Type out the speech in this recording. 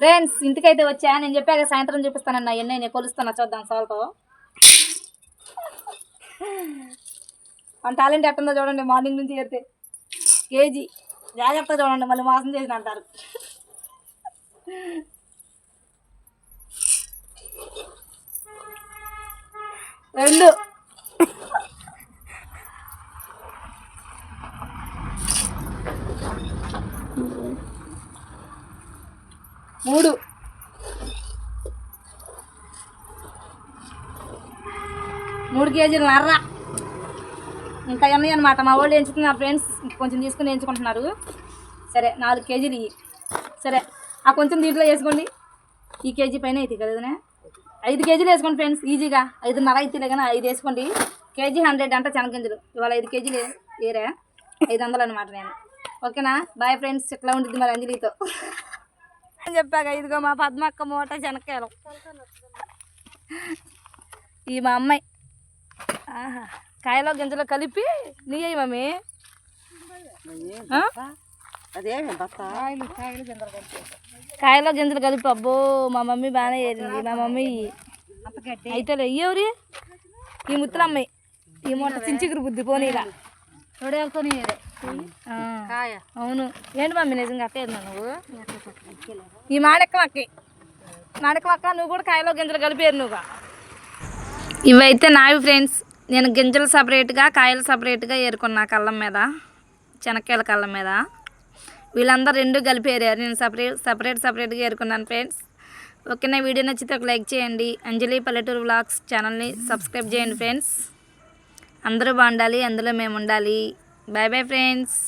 Friends ఇంటికైతే వచ్చా. నేను చెప్పాక సాయంత్రం చూపిస్తానన్న ఎన్ని నేను కొలుస్తున్నా చూద్దాం సాల్తో. మన టాలెంట్ ఎట్టుందో చూడండి. మార్నింగ్ నుంచి ఏరితే కేజీ జాగ్రత్త చూడండి, మళ్ళీ మోసం చేసిన అంటారు. రెండు మూడు కేజీలు నర్ర ఇంకా ఉన్నాయి అనమాట. మా వాళ్ళు ఎంచుకున్నారు ఫ్రెండ్స్, కొంచెం తీసుకుని ఎంచుకుంటున్నారు. సరే 4 కేజీలు ఇవి. సరే ఆ కొంచెం దీంట్లో వేసుకోండి. ఈ కేజీ పైన అయితే కదనే 5 కేజీలు వేసుకోండి ఫ్రెండ్స్, ఈజీగా 5.5 అయితే కానీ 5 వేసుకోండి. కేజీ 100 అంటే శనగింజలు. ఇవాళ 5 కేజీలు వేరే 500 అనమాట. నేను ఓకేనా. Bye friends. ఇట్లా ఉంటుంది మరి అంజలితో అని చెప్పాక. ఇదిగో మా పద్మక్క మూట శనక్కాయలు. ఈ మా అమ్మాయి కాయలో గింజలో కలిపి నీయ్యి మమ్మీ. కాయలో గింజలు కలిపి అబ్బో మా మమ్మీ బాగానే ఏరింది. మా మమ్మీ అయితే ఎవరి ఈ ముత్తులమ్మాయి ఈ మూట చించిగురు బుద్ధి పోనీలా అవును. ఏంటి మమ్మీ నిజంగా అట్టే నువ్వు ఈ మాడెక్కలక్క నువ్వు కూడా కాయలో గింజలు కలిపేరు నువ్వుగా. ఇవైతే నావి ఫ్రెండ్స్. నేను గింజలు సపరేట్గా కాయలు సపరేట్గా ఏరుకున్నా కళ్ళం మీద, శనక్కాయల కళ్ళం మీద. వీళ్ళందరూ 2 కలిపి ఏరారు. నేను సపరేట్గా ఏరుకున్నాను ఫ్రెండ్స్. ఓకేనా. వీడియో నచ్చితే ఒక లైక్ చేయండి. అంజలి పల్లెటూరు వ్లాగ్స్ ఛానల్ని సబ్స్క్రైబ్ చేయండి ఫ్రెండ్స్. అందరూ బాగుండాలి, అందులో మేము ఉండాలి. Bye bye friends.